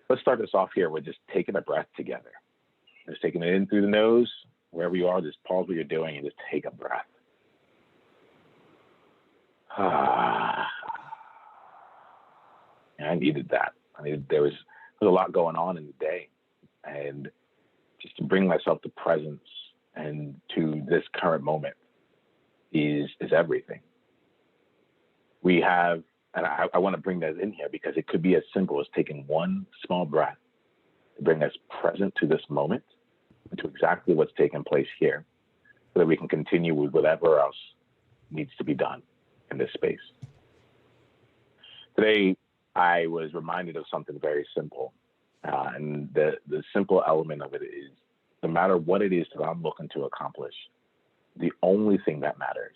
Let's start this off here with just taking a breath together. Just taking it in through the nose, wherever you are, just pause what you're doing and just take a breath. And I needed that. There was a lot going on in the day, and just to bring myself to presence and to this current moment is everything. We have, and I want to bring that in here because it could be as simple as taking one small breath to bring us present to this moment, to exactly what's taking place here, so that we can continue with whatever else needs to be done in this space. Today, I was reminded of something very simple. And the simple element of it is, no matter what it is that I'm looking to accomplish, the only thing that matters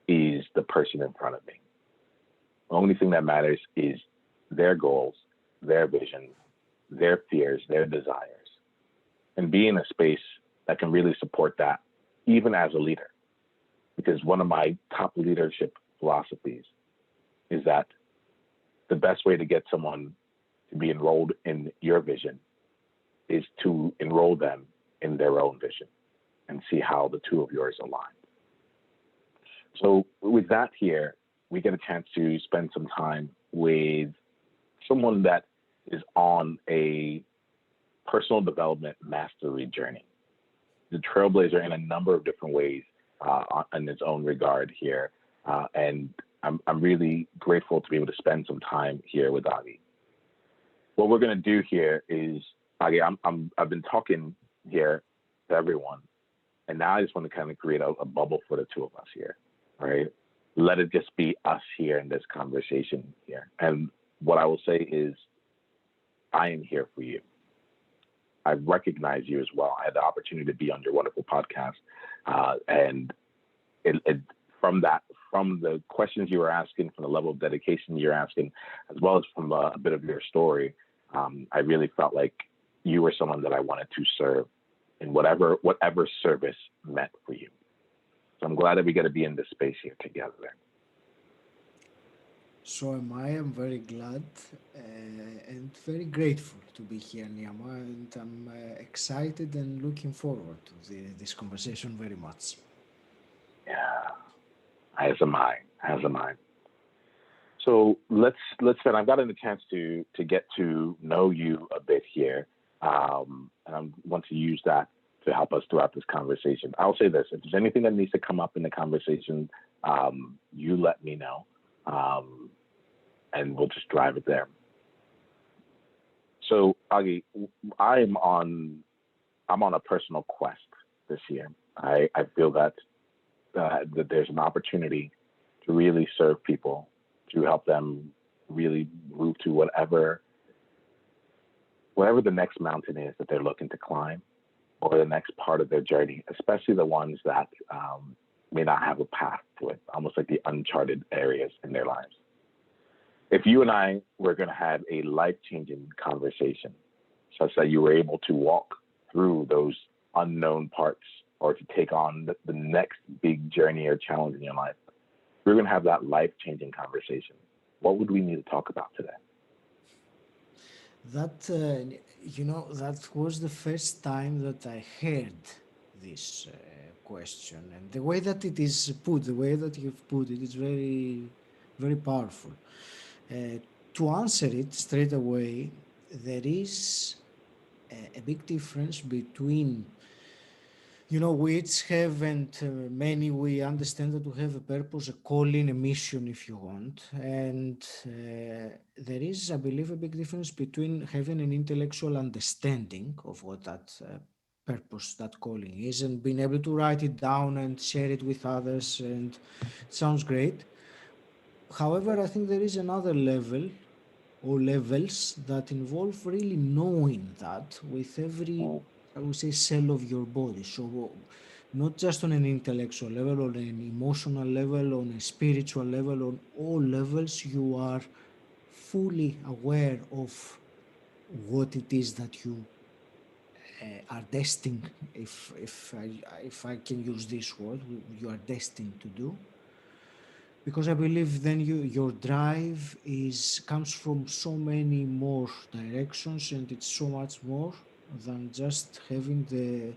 is the person in front of me. The only thing that matters is their goals, their vision, their fears, their desires, and be in a space that can really support that, even as a leader. Because one of my top leadership philosophies is that the best way to get someone to be enrolled in your vision is to enroll them in their own vision and see how the two of yours align. So with that here, we get a chance to spend some time with someone that is on a personal development mastery journey. The trailblazer in a number of different ways in its own regard here. And I'm really grateful to be able to spend some time here with Agi. What we're going to do here is, Agi, I've been talking here to everyone, and now I just want to kind of create a bubble for the two of us here, right? Let it just be us here in this conversation here. And what I will say is, I am here for you. I recognize you as well. I had the opportunity to be on your wonderful podcast, and from the questions you were asking, from the level of dedication you're asking, as well as from a bit of your story, I really felt like you were someone that I wanted to serve in whatever service meant for you. So I'm glad that we get to be in this space here together. So am I. I'm very glad and very grateful to be here, Niiamah, and I'm excited and looking forward to this conversation very much. Yeah, as am I. As am I. So let's spend. I've gotten a chance to get to know you a bit here, and I want to use that to help us throughout this conversation. I'll say this: if there's anything that needs to come up in the conversation, you let me know, and we'll just drive it there. So, Agi, I'm on a personal quest this year. I feel that there's an opportunity to really serve people, to help them really move to whatever the next mountain is that they're looking to climb, or the next part of their journey, especially the ones that may not have a path to it, almost like the uncharted areas in their lives. If you and I were going to have a life-changing conversation, such that you were able to walk through those unknown parts, or to take on the next big journey or challenge in your life, we're going to have that life-changing conversation. What would we need to talk about today? That, that was the first time that I heard this question, and the way that it is put, the way that you've put it, is very, very powerful. Uh, to answer it straight away, there is a big difference between, we each have, and many, we understand that we have a purpose, a calling, a mission, if you want. And there is, I believe, a big difference between having an intellectual understanding of what that purpose, that calling is, and being able to write it down and share it with others. And it sounds great. However, I think there is another level or levels that involve really knowing that with every, Mm. I would say, cell of your body. So not just on an intellectual level, on an emotional level, on a spiritual level, on all levels, you are fully aware of what it is that you are destined, if I can use this word, you are destined to do. because I believe then your drive comes from so many more directions, and it's so much more than just having the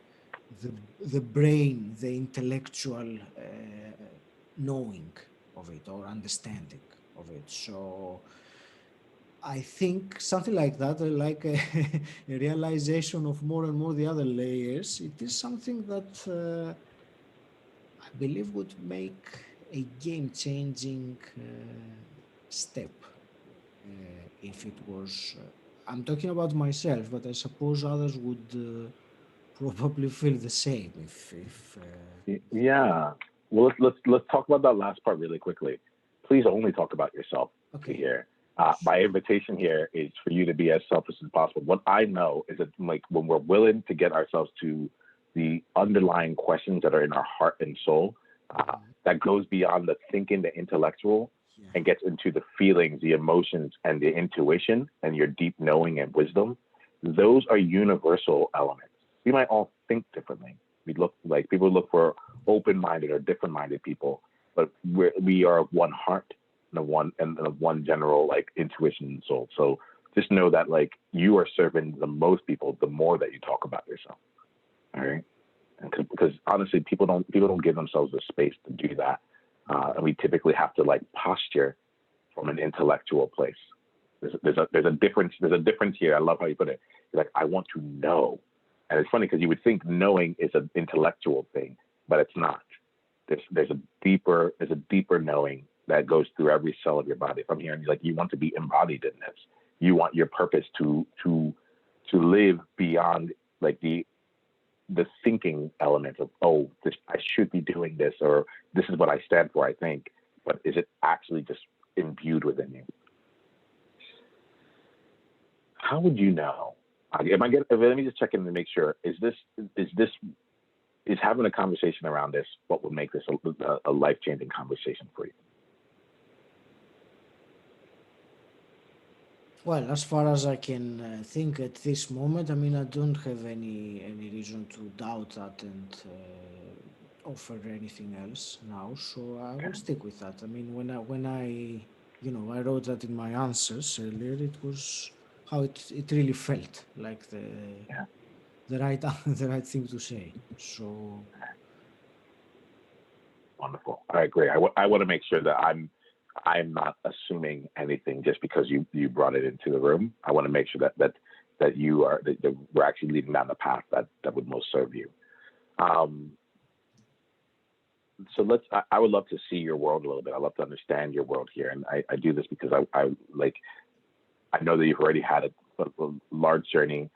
the brain, the intellectual knowing of it or understanding of it. So I think something like that, like a realization of more and more the other layers, it is something that I believe would make a game-changing step if it was. I'm talking about myself, but I suppose others would probably feel the same if Yeah. Well, let's talk about that last part really quickly. Please only talk about yourself okay. here. My invitation here is for you to be as selfish as possible. What I know is that like when we're willing to get ourselves to the underlying questions that are in our heart and soul, that goes beyond the thinking, the intellectual, Yeah. and gets into the feelings, the emotions, and the intuition, and your deep knowing and wisdom. Those are universal elements. We might all think differently. We look like people look for open-minded or different-minded people, but we are one heart and one general like intuition and soul. So just know that like you are serving the most people the more that you talk about yourself. All right, because honestly, people don't give themselves the space to do that, and we typically have to like posture from an intellectual place. There's a difference here. I love how you put it. You're like, I want to know, and it's funny because you would think knowing is an intellectual thing, but it's not. There's a deeper knowing that goes through every cell of your body. If I'm hearing you, like you want to be embodied in this, you want your purpose to live beyond like the thinking element of, oh, this, I should be doing this, or this is what I stand for, I think, but is it actually just imbued within you? How would you know? Let me just check in to make sure. Is having a conversation around this what would make this a life changing conversation for you? Well, as far as I can think at this moment, I mean, I don't have any reason to doubt that and offer anything else now. So I will stick with that. I mean, when I wrote that in my answers earlier, it was how it really felt like Yeah, the right the right thing to say. So wonderful. All right, great. I want to make sure that I'm not assuming anything just because you brought it into the room. I want to make sure that we're actually leading down the path that would most serve you. Um, so I would love to see your world a little bit. I love to understand your world here, and I do this because I like I know that you've already had a large journey.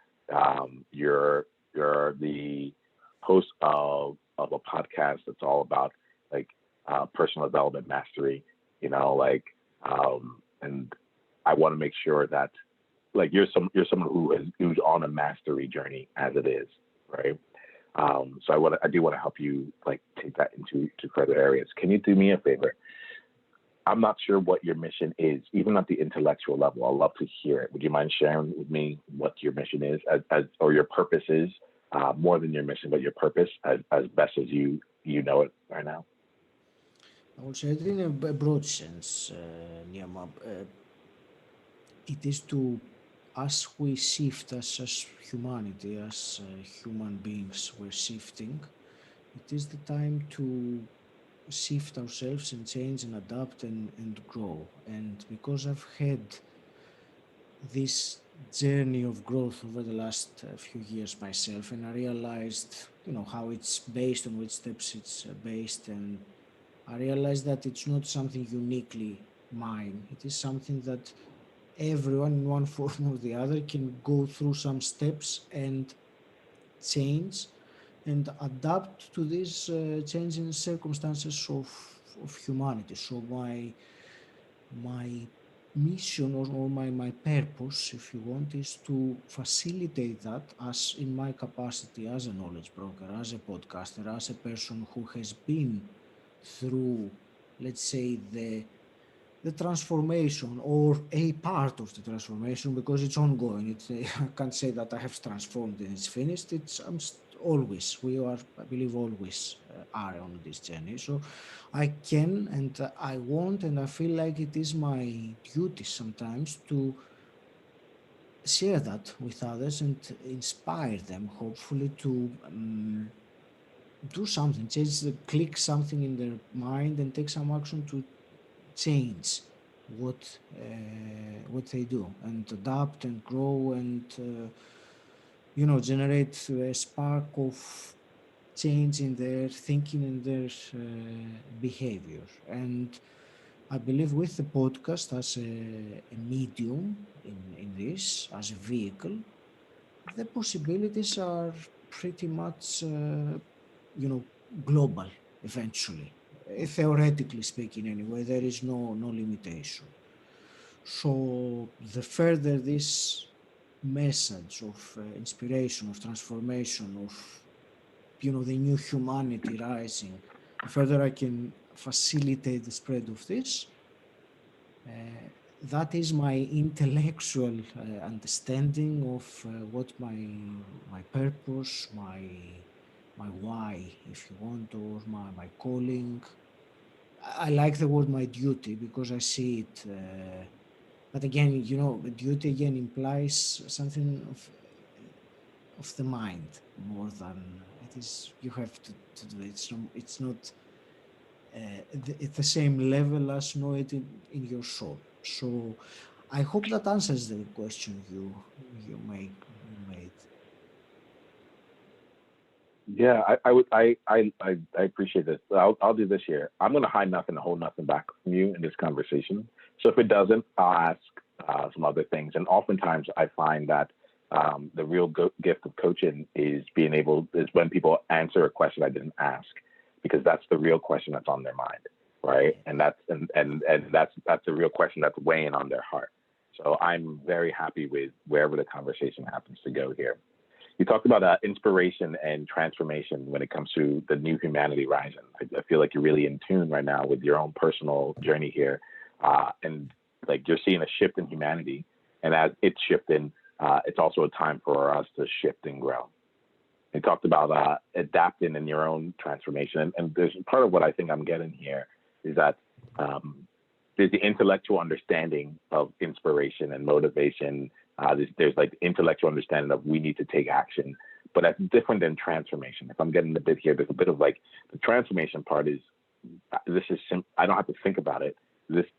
You're the host of a podcast that's all about like personal development mastery. And I want to make sure that like you're someone who's on a mastery journey as it is, right? So I do want to help you like take that into further areas. Can you do me a favor? I'm not sure what your mission is, even at the intellectual level. I'd love to hear it. Would you mind sharing with me what your mission is, or your purpose is, more than your mission, but your purpose as best as you know it right now? I would say it in a broad sense, Niiamah. It is to, as we shift as humanity, as human beings, we're shifting. It is the time to shift ourselves and change and adapt and grow. And because I've had this journey of growth over the last few years myself, and I realized, how it's based, on which steps it's based, and I realized that it's not something uniquely mine. It is something that everyone in one form or the other can go through some steps and change and adapt to these changing circumstances of humanity. So my mission or my purpose, if you want, is to facilitate that as in my capacity as a knowledge broker, as a podcaster, as a person who has been through, let's say, the transformation or a part of the transformation because it's ongoing. I can't say that I have transformed and it's finished. always we are, I believe, always are on this journey. So I can and I want and I feel like it is my duty sometimes to share that with others and inspire them, hopefully, to do something, change, click something in their mind and take some action to change what they do and adapt and grow and generate a spark of change in their thinking and their behavior. And I believe with the podcast as a medium in this, as a vehicle, the possibilities are pretty much, global eventually. Theoretically speaking, anyway, there is no limitation. So the further this message of inspiration, of transformation, of the new humanity rising, the further I can facilitate the spread of this, uh, that is my intellectual understanding of what my purpose, my why, if you want, or my calling. I like the word my duty because I see it. But again, duty again implies something of the mind more than it is. You have to do it. It's not at the same level as know it in your soul. So I hope that answers the question you made. Yeah, I appreciate this. I'll do this here. I'm going to hide nothing, hold nothing back from you in this conversation. So if it doesn't, I'll ask some other things. And oftentimes, I find that the real gift of coaching is when people answer a question I didn't ask, because that's the real question that's on their mind, right? Yeah. And that's the real question that's weighing on their heart. So I'm very happy with wherever the conversation happens to go here. You talked about inspiration and transformation when it comes to the new humanity rising. I feel like you're really in tune right now with your own personal journey here, and like you're seeing a shift in humanity, and as it's shifting, it's also a time for us to shift and grow. You talked about adapting in your own transformation, and there's part of what I think I'm getting here is that there's the intellectual understanding of inspiration and motivation. There's like the intellectual understanding of we need to take action, but that's different than transformation. If I'm getting a bit here, there's a bit of like the transformation part is I don't have to think about it.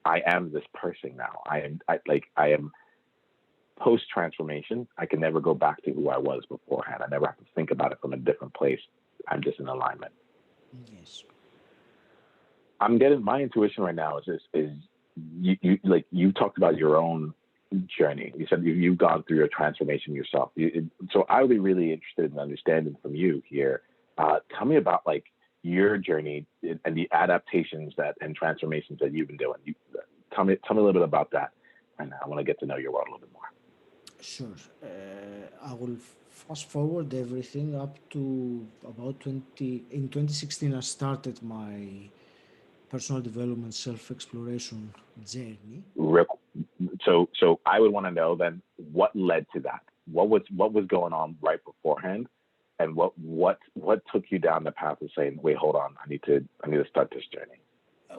I am this person now. I am post transformation. I can never go back to who I was beforehand. I never have to think about it from a different place. I'm just in alignment. Yes. I'm getting my intuition right now is you talked about your own journey. You said you've gone through your transformation yourself. So I would be really interested in understanding from you here. Tell me about like your journey and the adaptations and transformations that you've been doing. Tell me a little bit about that, and I want to get to know your world a little bit more. Sure. I will fast forward everything up to about 2016. I started my personal development self-exploration journey. Real, so I would want to know then what led to that. What was going on right beforehand, and what took you down the path of saying, wait, hold on, I need to start this journey.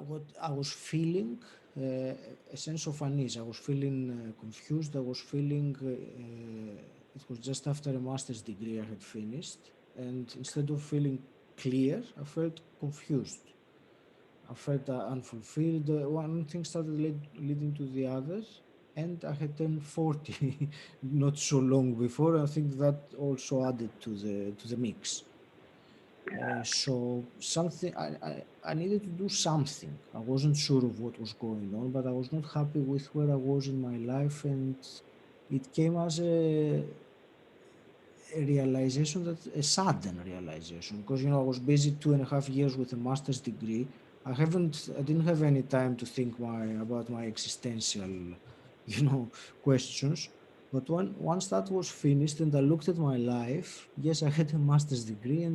What I was feeling, a sense of unease. I was feeling confused. I was feeling it was just after a master's degree I had finished, and instead of feeling clear, I felt confused. I felt unfulfilled. One thing started leading to the other, and I had turned 40 not so long before. I think that also added to the mix. So something I needed to do something. I wasn't sure of what was going on, but I was not happy with where I was in my life, and it came as a realization, that a sudden realization, because I was busy 2.5 years with a master's degree. I didn't have any time to think about my existential you know questions. But once that was finished and I looked at my life, yes, I had a master's degree,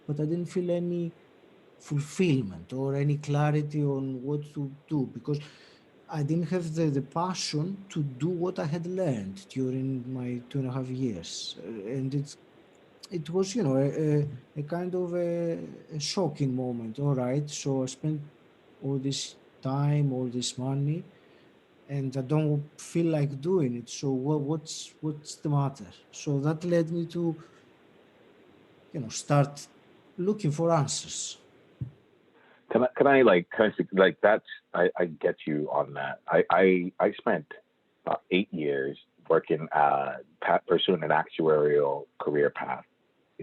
but I didn't feel any fulfillment or any clarity on what to do, because I didn't have the passion to do what I had learned during my 2.5 years. And it was, a kind of a shocking moment. All right, so I spent all this time, all this money, and I don't feel like doing it. So what's the matter? So that led me to, start looking for answers. Like that's I get you on that. I spent about 8 years working pursuing an actuarial career path.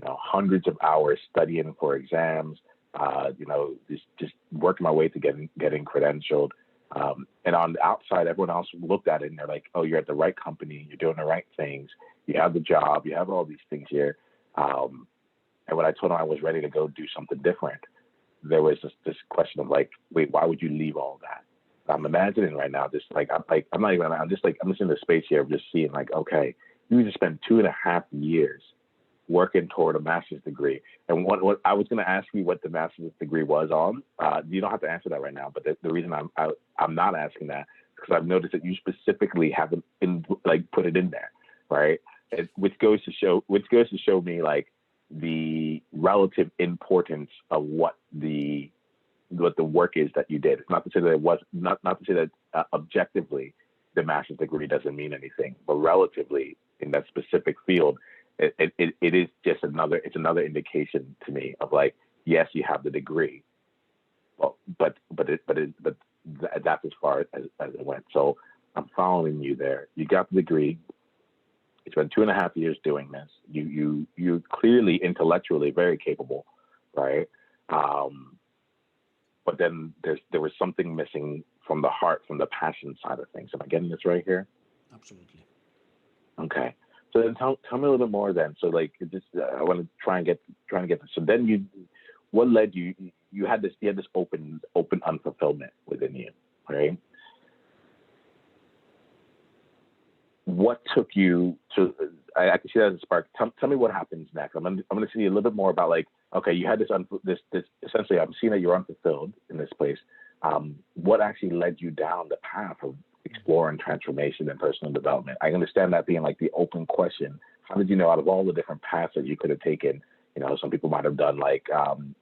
Hundreds of hours studying for exams. Just working my way to getting credentialed. And on the outside, everyone else looked at it and they're like, "Oh, you're at the right company. You're doing the right things. You have the job. You have all these things here." Um, and when I told them I was ready to go do something different, there was this question of like, wait, why would you leave all that? I'm imagining right now, just I'm not even, I'm just in the space here of just seeing like, okay, you just spent 2.5 years working toward a master's degree. And what I was going to ask you what the master's degree was on. You don't have to answer that right now, but the reason I'm not asking that because I've noticed that you specifically haven't put it in there, right? Which goes to show me like the relative importance of what the work is that you did. It's not to say that it was not to say that objectively the master's degree doesn't mean anything, but relatively in that specific field, it is just another indication to me of like, yes, you have the degree, well, but that's as far as it went. So I'm following you there. You got the degree. You spent 2.5 years doing this. You're clearly intellectually very capable, right? Um, but then there was something missing from the heart, from the passion side of things. Am I getting this right here? Absolutely. Okay. So then tell me a little bit more then. So like just I want to trying to get this. So then what led you? You had this open unfulfillment within you, right? What took you to? I can see that as a spark. Tell me what happens next. I'm gonna see a little bit more about like, okay, you had this essentially. I'm seeing that you're unfulfilled in this place. What actually led you down the path of exploring transformation and personal development? I understand that being like the open question. How did you know out of all the different paths that you could have taken? Some people might have done like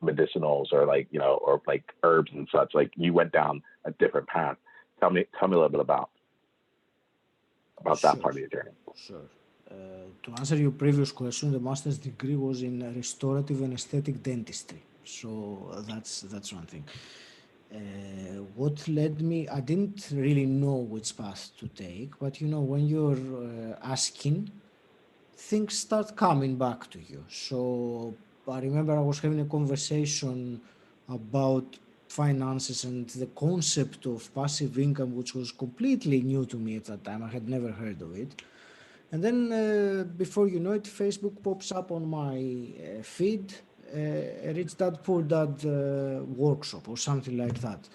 medicinals or like or like herbs and such. Like you went down a different path. Tell me a little bit about that Sure, part of your journey. sure. To answer your previous question, the master's degree was in restorative and aesthetic dentistry. So that's one thing. What led me, I didn't really know which path to take, but when you're asking, things start coming back to you. So I remember I was having a conversation about finances and the concept of passive income, which was completely new to me at that time. I had never heard of it. And then before you know it, Facebook pops up on my feed, a Rich Dad Poor Dad workshop or something like that.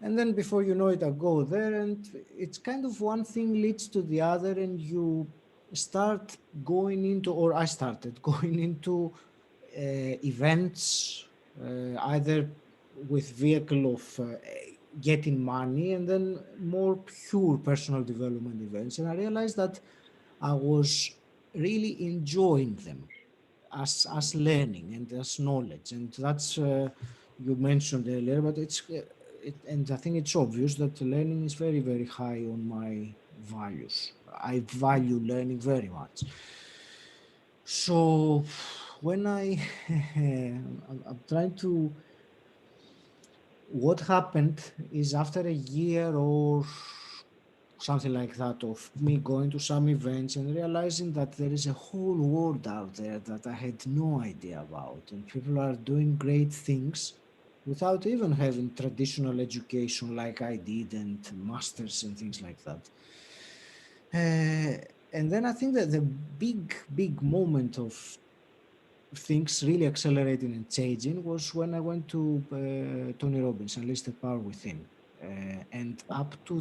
And then before you know it, I go there, and it's kind of one thing leads to the other, and you start going into, or I started going into events, either with vehicle of getting money, and then more pure personal development events. And I realized that I was really enjoying them as learning and as knowledge, and that's you mentioned earlier, but and I think it's obvious that learning is very very high on my values. I value learning very much. So when I'm trying to, what happened is after a year or something like that of me going to some events and realizing that there is a whole world out there that I had no idea about, and people are doing great things without even having traditional education like I did and masters and things like that. Uh, and then I think that the big moment of things really accelerating and changing was when I went to Tony Robbins, Enlisted Power Within. And up to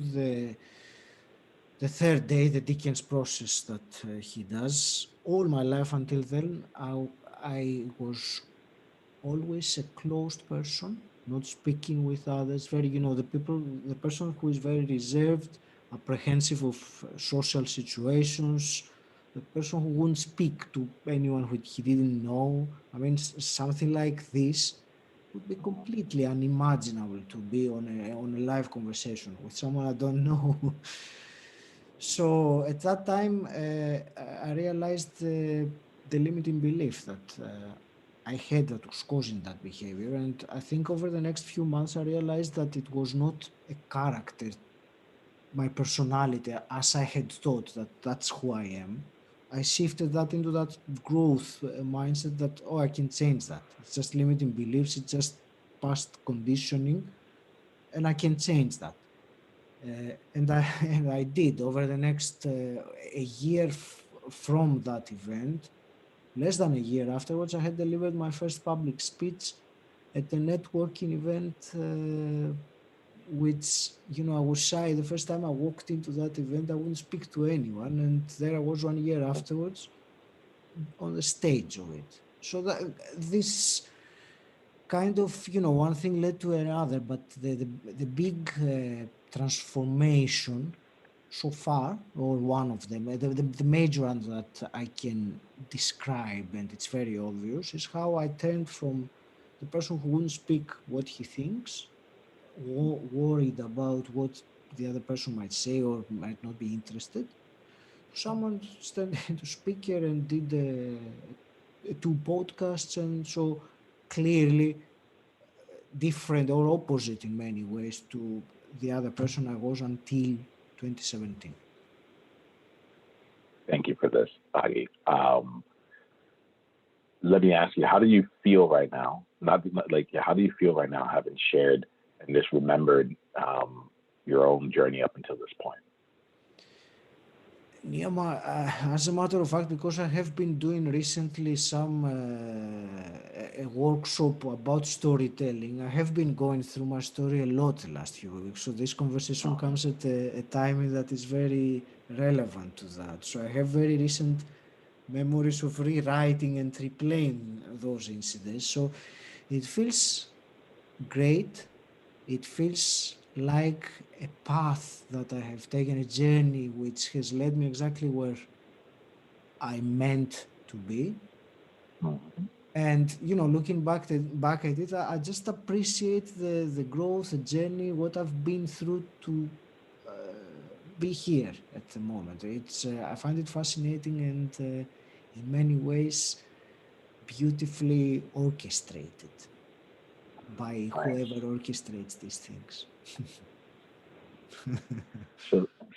the third day, the Dickens process that he does, all my life until then, I was always a closed person, not speaking with others. Very, the person who is very reserved, apprehensive of social situations, the person who wouldn't speak to anyone who he didn't know. I mean, something like this would be completely unimaginable to be on a live conversation with someone I don't know. So at that time, I realized the limiting belief that I had that was causing that behavior. And I think over the next few months, I realized that it was not a character, my personality, as I had thought that that's who I am. I shifted that into that growth mindset that, oh, I can change that. It's just limiting beliefs, it's just past conditioning, and I can change that. And I and I did over the next a year from that event. Less than a year afterwards, I had delivered my first public speech at a networking event, which, you know, I was shy. The first time I walked into that event, I wouldn't speak to anyone, and there I was 1 year afterwards on the stage of it. So that this kind of, you know, one thing led to another, but the big transformation so far, or one of them, the major one that I can describe, and it's very obvious, is how I turned from the person who wouldn't speak what he thinks, worried about what the other person might say or might not be interested, to someone standing to speaker and did two podcasts, and so clearly different or opposite in many ways to the other person I was until 2017. Thank you for this, Agi. Let me ask you, how do you feel right now? Not like, how do you feel right now, having shared and just remembered your own journey up until this point? Niiamah, as a matter of fact, because I have been doing recently some a workshop about storytelling, I have been going through my story a lot the last few weeks. So this conversation comes at a timing that is very relevant to that. So I have very recent memories of rewriting and replaying those incidents. So it feels great. It feels like a path that I have taken, a journey which has led me exactly where I meant to be. Mm-hmm. And, you know, looking back at it, I just appreciate the growth, the journey, what I've been through to uh, be here at the moment. It's I find it fascinating and in many ways beautifully orchestrated by whoever Nice. orchestrates these things.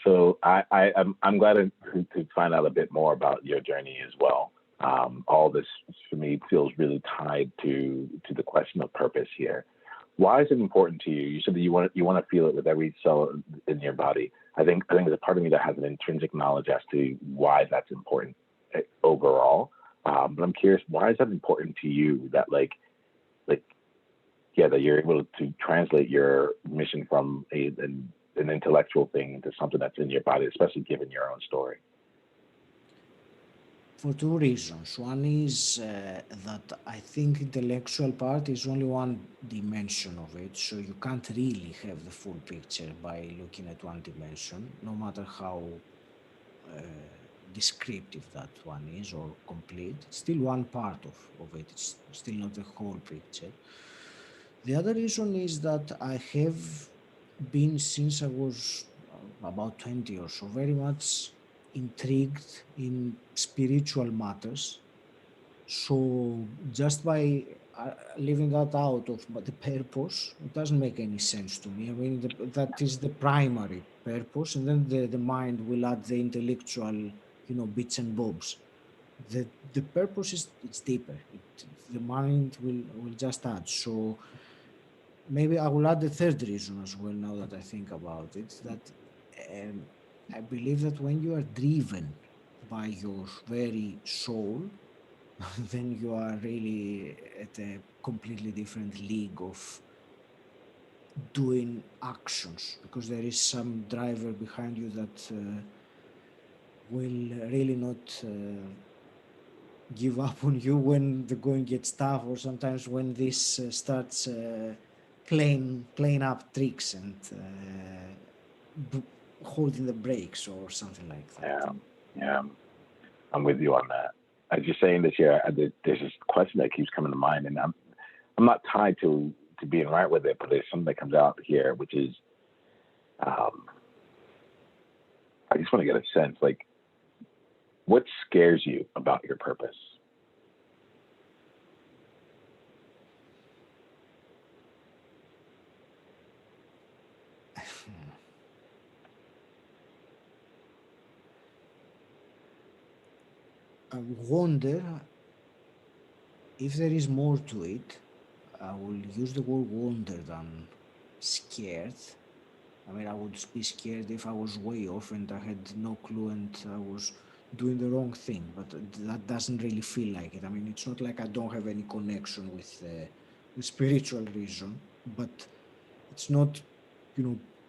So, I'm glad to find out a bit more about your journey as well. All this for me feels really tied to the question of purpose here. Why is it important to you? You said that you want to feel it with every cell in your body. I think there's a part of me that has an intrinsic knowledge as to why that's important overall. But I'm curious, why is that important to you? That like yeah, that you're able to translate your mission from an intellectual thing into something that's in your body, especially given your own story. For two reasons. One is that I think intellectual part is only one dimension of it, so you can't really have the full picture by looking at one dimension, no matter how descriptive that one is or complete. It's still one part of it, it's still not the whole picture. The other reason is that I have been, since I was about 20 or so, very much intrigued in spiritual matters. So just by leaving that out of the purpose, it doesn't make any sense to me. I mean, that is the primary purpose, and then the mind will add the intellectual, you know, bits and bobs. The purpose is it's deeper. The mind will just add. So maybe I will add the third reason as well. Now that I think about it, that um, I believe that when you are driven by your very soul, then you are really at a completely different league of doing actions, because there is some driver behind you that will really not give up on you when the going gets tough, or sometimes when this starts playing up tricks and holding the brakes or something like that. Yeah, yeah. I'm with you on that. As you're saying this year, there's this question that keeps coming to mind, and I'm not tied to being right with it, but there's something that comes out here, which is I just want to get a sense, like, what scares you about your purpose? I wonder if there is more to it. I will use the word wonder than scared. I mean, I would be scared if I was way off and I had no clue and I was doing the wrong thing, but that doesn't really feel like it. I mean, it's not like I don't have any connection with spiritual reason, but it's not,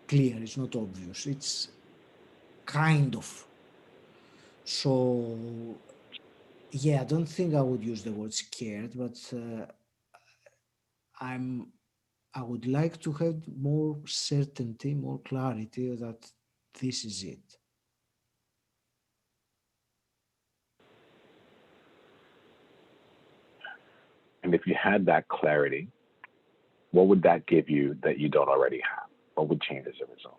clear. It's not obvious. It's kind of. So, yeah, I don't think I would use the word scared, but I'm I would like to have more certainty, more clarity that this is it. And if you had that clarity, what would that give you that you don't already have? What would change as a result?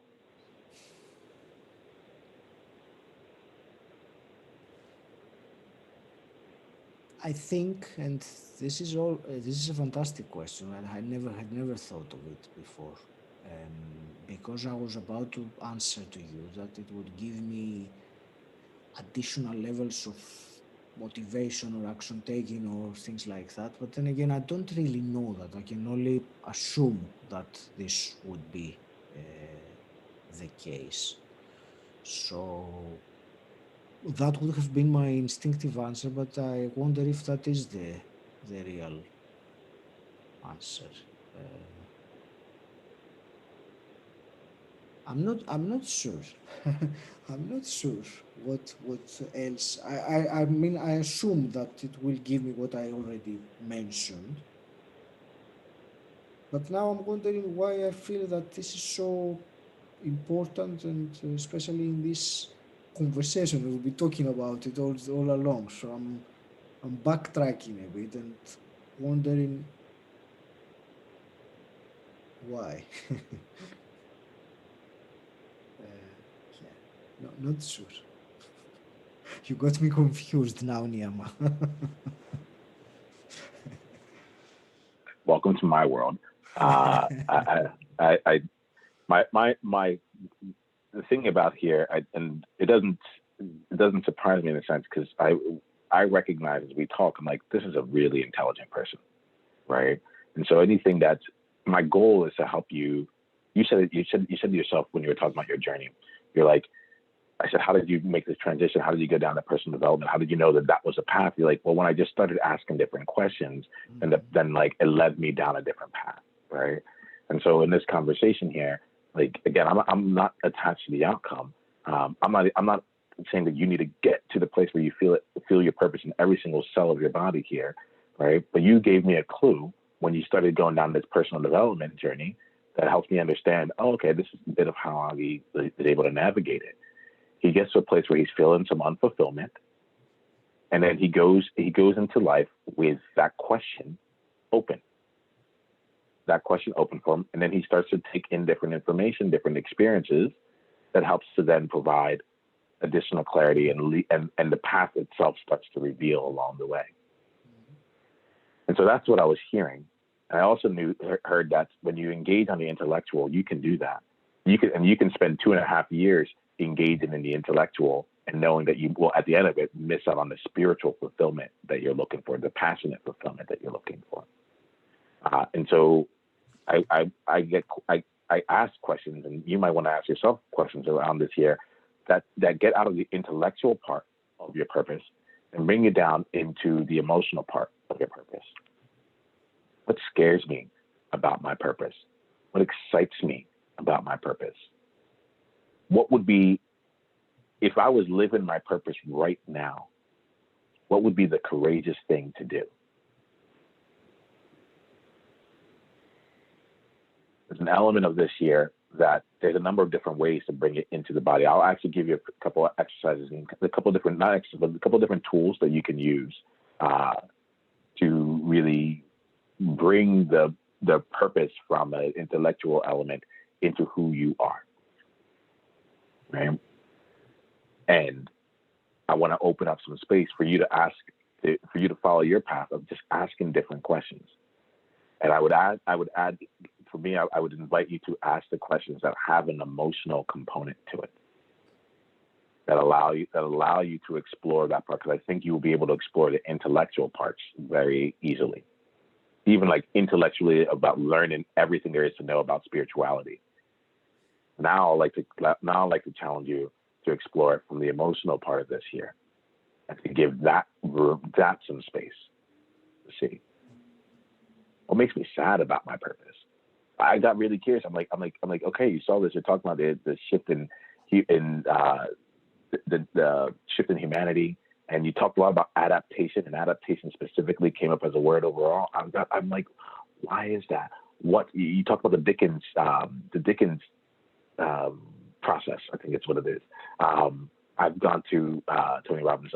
I think, and this is a fantastic question, and I had never thought of it before. Because I was about to answer to you that it would give me additional levels of motivation or action taking or things like that. But then again, I don't really know that. I can only assume that this would be the case. So that would have been my instinctive answer, but I wonder if that is the real answer. Uh, I'm not sure. I'm not sure what else. I mean, I assume that it will give me what I already mentioned, but now I'm wondering why I feel that this is so important, and especially in this conversation we'll be talking about it all along. So I'm backtracking a bit and wondering why. Yeah, no, not sure. You got me confused now, Niiamah. Welcome to my world. I my the thing about here, and it doesn't surprise me in a sense because I recognize as we talk, I'm like, this is a really intelligent person, right? And so anything that's my goal is to help you. You said to yourself when you were talking about your journey, you're like, I said, how did you make this transition? How did you go down to personal development? How did you know that that was a path? You're like, well, when I just started asking different questions, and then like it led me down a different path, right? And so in this conversation here, like again, I'm not attached to the outcome. I'm not saying that you need to get to the place where you feel your purpose in every single cell of your body here, right? But you gave me a clue when you started going down this personal development journey that helps me understand, oh, okay, this is a bit of how I was able to navigate it. He gets to a place where he's feeling some unfulfillment, and then he goes into life with that question open, for him, and then he starts to take in different information, different experiences that helps to then provide additional clarity, and the path itself starts to reveal along the way. And so that's what I was hearing. And I also heard that when you engage on the intellectual, you can do that. You can spend 2.5 years engaging in the intellectual and knowing that you will, at the end of it, miss out on the spiritual fulfillment that you're looking for, the passionate fulfillment that you're looking for. And so I ask questions, and you might want to ask yourself questions around this here that get out of the intellectual part of your purpose and bring you down into the emotional part of your purpose. What scares me about my purpose? What excites me about my purpose? What would be, if I was living my purpose right now, what would be the courageous thing to do? There's an element of this year that there's a number of different ways to bring it into the body. I'll actually give you a couple of exercises and a couple of different, not exercises, but a couple of different tools that you can use to really bring the purpose from an intellectual element into who you are, right? And I want to open up some space for you to ask, for you to follow your path of just asking different questions. And I would add, for me, I would invite you to ask the questions that have an emotional component to it, that allow you to explore that part, because I think you will be able to explore the intellectual parts very easily, even like intellectually about learning everything there is to know about spirituality. Now I'd like to challenge you to explore it from the emotional part of this here, and to give that some space to see what makes me sad about my purpose. I got really curious. I'm like, okay, you saw this. You're talking about the shift in the shift in humanity, and you talked a lot about adaptation, and adaptation specifically came up as a word overall. I'm like, why is that? What you talked about the Dickens process, I think it's what it is. I've gone to Tony Robbins'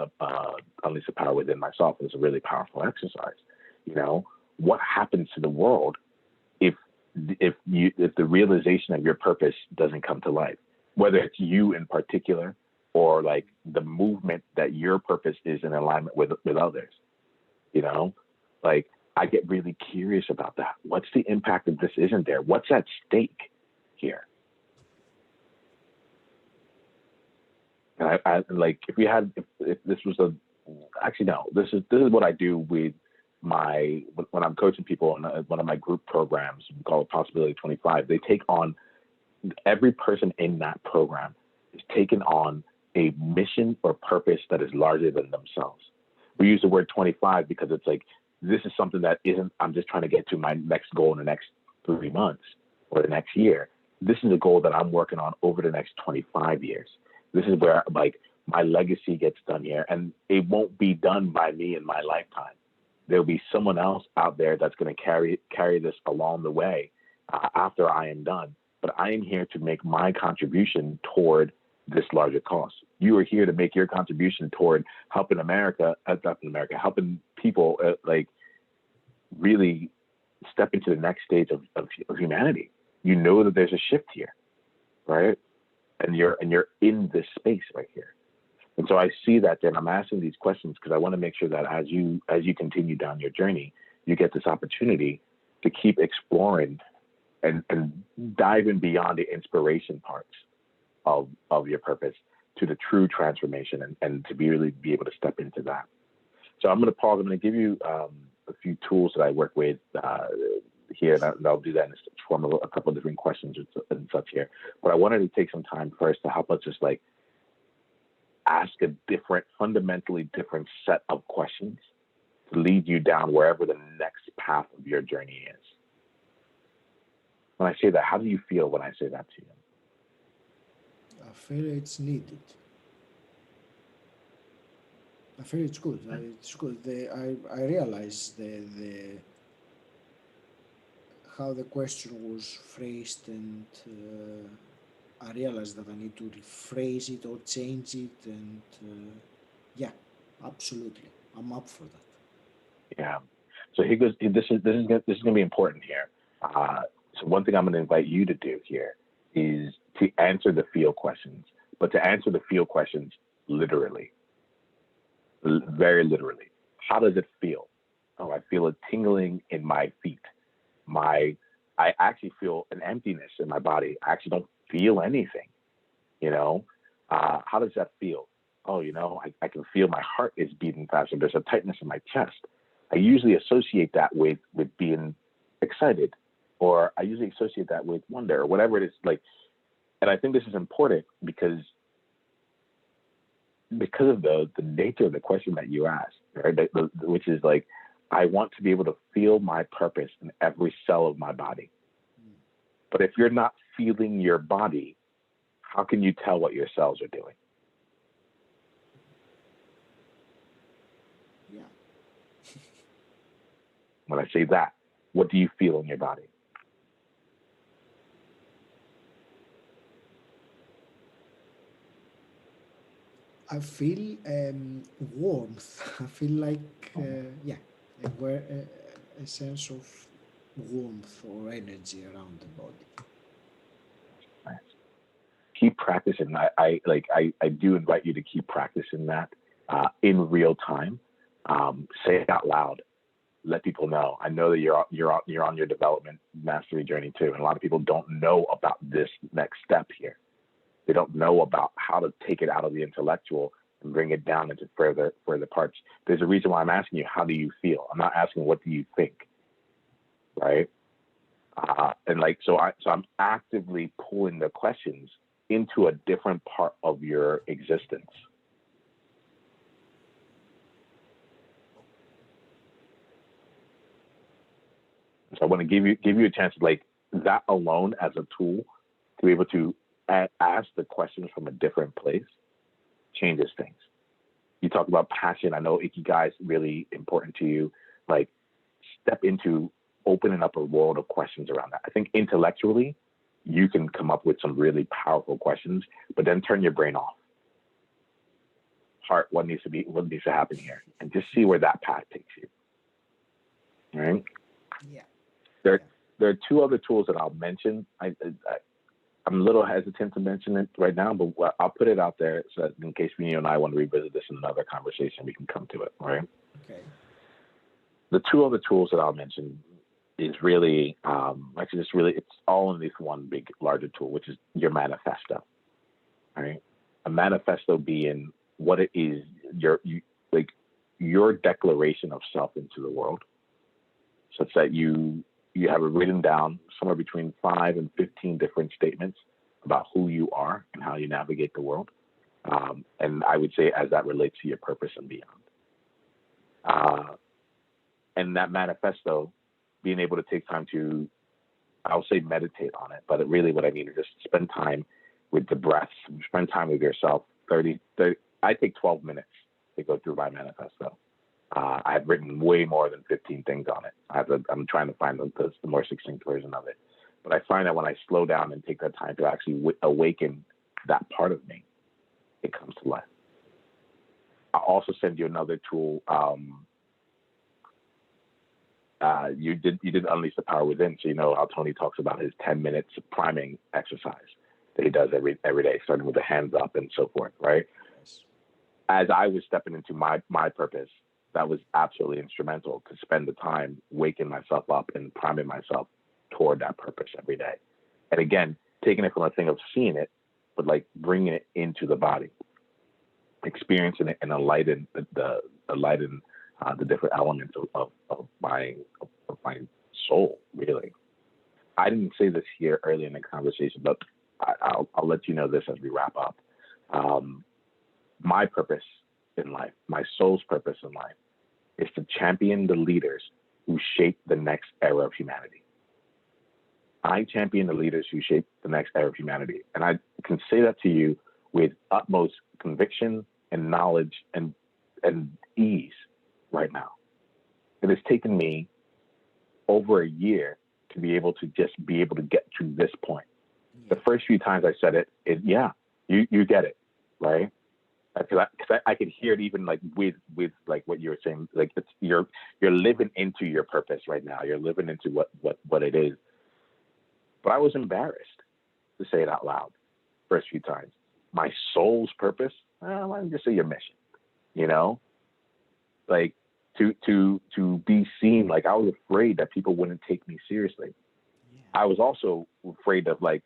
Unleash the Power Within Myself. It's a really powerful exercise. You know, what happens to the world if the realization of your purpose doesn't come to life, whether it's you in particular or like the movement that your purpose is in alignment with others, you know, like I get really curious about that. What's the impact if this isn't there? What's at stake here? And I like, if this was this is what I do with when I'm coaching people in one of my group programs called Possibility 25. They take on, every person in that program is taking on a mission or purpose that is larger than themselves. We use the word 25 because it's like, this is something that isn't, I'm just trying to get to my next goal in the next 3 months or the next year. This is a goal that I'm working on over the next 25 years. This is where like my legacy gets done here, and it won't be done by me in my lifetime. There'll be someone else out there that's going to carry this along the way after I am done. But I am here to make my contribution toward this larger cause. You are here to make your contribution toward helping helping people like really step into the next stage of humanity. You know that there's a shift here, right? And you're in this space right here. And so I see that then I'm asking these questions because I want to make sure that as you continue down your journey, you get this opportunity to keep exploring and diving beyond the inspiration parts of your purpose to the true transformation and to really be able to step into that. So I'm going to pause. I'm going to give you a few tools that I work with here, and I'll do that in the form of a couple of different questions and such here. But I wanted to take some time first to help us just like ask a fundamentally different set of questions to lead you down wherever the next path of your journey is. When I say that, how do you feel when I say that to you? I feel it's needed. I feel it's good. It's good. I realize how the question was phrased, and I realized that I need to rephrase it or change it, and yeah, absolutely, I'm up for that. Yeah. So he goes. This is going to be important here. So one thing I'm going to invite you to do here is to answer the feel questions, but to answer the feel questions literally, very literally. How does it feel? Oh, I feel a tingling in my feet. I actually feel an emptiness in my body. I actually don't feel anything, you know? How does that feel? Oh, you know, I can feel my heart is beating faster. There's a tightness in my chest. I usually associate that with being excited, or I usually associate that with wonder, or whatever it is. Like, and I think this is important because of the nature of the question that you asked, right? Which is like, I want to be able to feel my purpose in every cell of my body. But if you're not feeling your body, how can you tell what your cells are doing? Yeah. When I say that, what do you feel in your body? I feel warmth. I feel like, yeah, a sense of warmth or energy around the body. Nice. Keep practicing. I do invite you to keep practicing that in real time. Say it out loud. Let people know. I know that you're on your development mastery journey too, and a lot of people don't know about this next step here. They don't know about how to take it out of the intellectual and bring it down into further parts. There's a reason why I'm asking you, how do you feel? I'm not asking what do you think, right? And like so I'm actively pulling the questions into a different part of your existence. So I want to give you a chance, like that alone as a tool to be able to ask the questions from a different place changes things. You talk about passion. I know Ikigai is really important to you. Like step into opening up a world of questions around that. I think intellectually, you can come up with some really powerful questions, but then turn your brain off. Heart, what needs to happen here? And just see where that path takes you. All right? Yeah. There, there are two other tools that I'll mention. I'm a little hesitant to mention it right now, but I'll put it out there so that in case you and I want to revisit this in another conversation, we can come to it, all right? Okay. The two other tools that I'll mention is really, actually, it's all in this one big, larger tool, which is your manifesto, all right? A manifesto being what it is, your declaration of self into the world, such that you have it written down somewhere between 5 and 15 different statements about who you are and how you navigate the world. And I would say as that relates to your purpose and beyond. And that manifesto, being able to take time to, I'll say meditate on it, but really what I mean is just spend time with the breath, spend time with yourself. 30 I take 12 minutes to go through my manifesto. I've written way more than 15 things on it. I'm trying to find the more succinct version of it. But I find that when I slow down and take that time to actually awaken that part of me, it comes to life. I'll also send you another tool. You did Unleash the Power Within. So you know how Tony talks about his 10 minutes priming exercise that he does every day, starting with the hands up and so forth, right? Yes. As I was stepping into my purpose, that was absolutely instrumental to spend the time waking myself up and priming myself toward that purpose every day. And again, taking it from a thing of seeing it, but like bringing it into the body, experiencing it and enlighten the different elements of my soul. Really, I didn't say this here early in the conversation, but I'll let you know this as we wrap up. My purpose in life, my soul's purpose in life, is to champion the leaders who shape the next era of humanity. I champion the leaders who shape the next era of humanity. And I can say that to you with utmost conviction and knowledge and ease right now. It has taken me over a year to be able to get to this point. Yeah. The first few times I said it, yeah, you get it, right? Because I could hear it even like with like what you were saying, like you're living into your purpose right now. You're living into what it is. But I was embarrassed to say it out loud first few times. My soul's purpose, why don't you just say your mission? You know, like to be seen. Like I was afraid that people wouldn't take me seriously. Yeah. I was also afraid of like,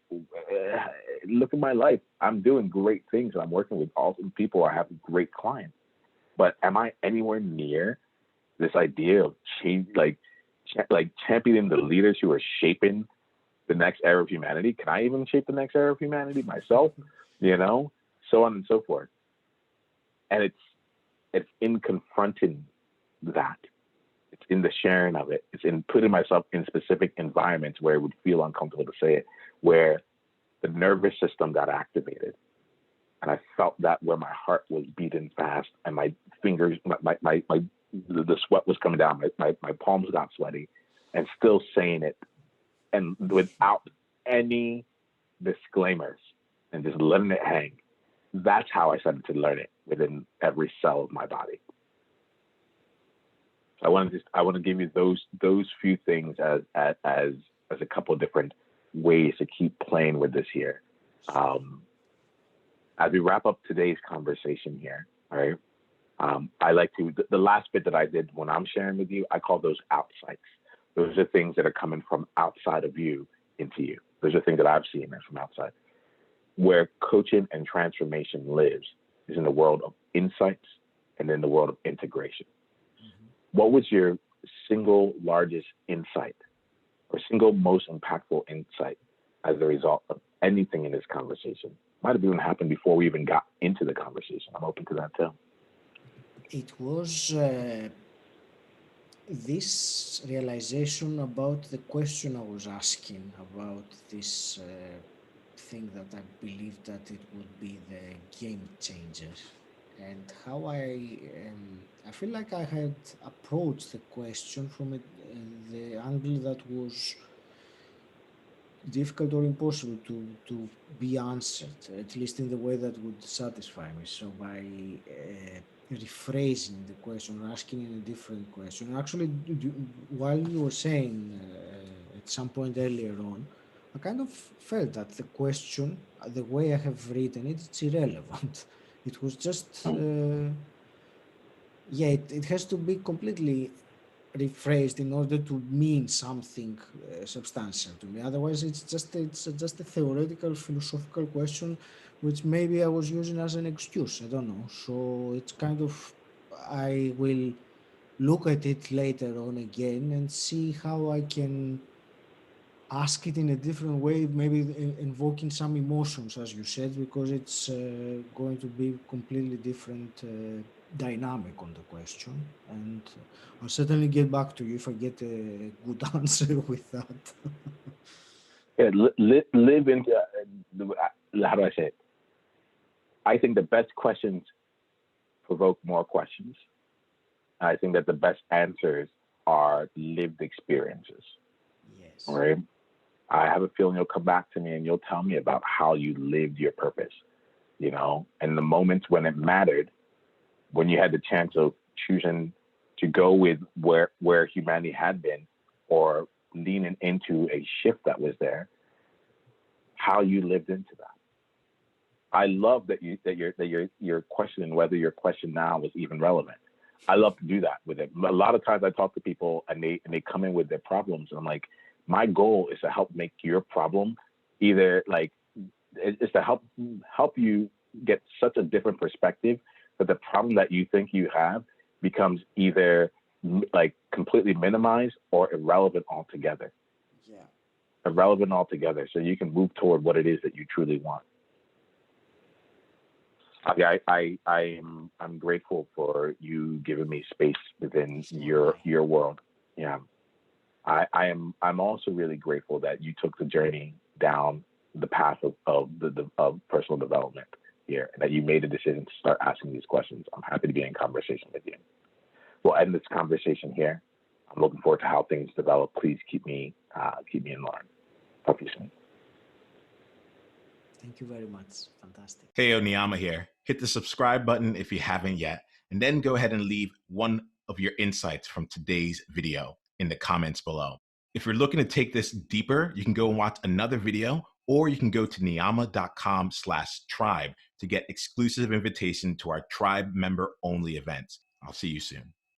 look at my life. I'm doing great things and I'm working with awesome people. I have great clients, but am I anywhere near this idea of change, like championing the leaders who are shaping the next era of humanity? Can I even shape the next era of humanity myself? You know, so on and so forth. And it's in confronting that. It's in the sharing of it. It's in putting myself in specific environments where it would feel uncomfortable to say it, where the nervous system got activated. And I felt that where my heart was beating fast and my fingers, the sweat was coming down, my palms got sweaty, and still saying it and without any disclaimers and just letting it hang. That's how I started to learn it, within every cell of my body. I want to give you those few things as a couple of different ways to keep playing with this here. As we wrap up today's conversation here, all right, I like to, the last bit that I did when I'm sharing with you, I call those outsights. Those are things that are coming from outside of you into you. Those are things that I've seen from outside. Where coaching and transformation lives is in the world of insights and in the world of integration. Mm-hmm. What was your single largest insight or single most impactful insight as a result of anything in this conversation? Might have even happened before we even got into the conversation. I'm open to that too. It was this realization about the question I was asking about this thing that I believed that it would be the game changer, and how I feel like I had approached the question from the angle that was difficult or impossible to be answered, at least in the way that would satisfy me. So by rephrasing the question or asking in a different question, actually, while you were saying at some point earlier on, I kind of felt that the question, the way I have written it, it's irrelevant. It was just, it has to be completely rephrased in order to mean something substantial to me. Otherwise, it's just a theoretical, philosophical question, which maybe I was using as an excuse. I don't know. So it's kind of, I will look at it later on again and see how I can ask it in a different way, maybe invoking some emotions, as you said, because it's going to be completely different dynamic on the question. And I'll certainly get back to you if I get a good answer with that. Yeah, live into, how do I say it? I think the best questions provoke more questions. I think that the best answers are lived experiences. Yes. All right. I have a feeling you'll come back to me and you'll tell me about how you lived your purpose, and the moments when it mattered, when you had the chance of choosing to go with where humanity had been or leaning into a shift that was there, how you lived into that. I love that you're questioning whether your question now was even relevant. I love to do that with it. A lot of times I talk to people and they come in with their problems, and I'm like, my goal is to help make your problem either is to help you get such a different perspective that the problem that you think you have becomes either completely minimized or irrelevant altogether. Yeah. Irrelevant altogether, so you can move toward what it is that you truly want. I'm grateful for you giving me space within your world. Yeah. I'm also really grateful that you took the journey down the path of personal development here, and that you made a decision to start asking these questions. I'm happy to be in conversation with you. We'll end this conversation here. I'm looking forward to how things develop. Please keep me in mind. Talk to you soon. Thank you very much. Fantastic. Hey, Niiamah here. Hit the subscribe button if you haven't yet, and then go ahead and leave one of your insights from today's video in the comments below. If you're looking to take this deeper, you can go and watch another video, or you can go to niiamah.com/tribe to get exclusive invitation to our tribe member only events. I'll see you soon.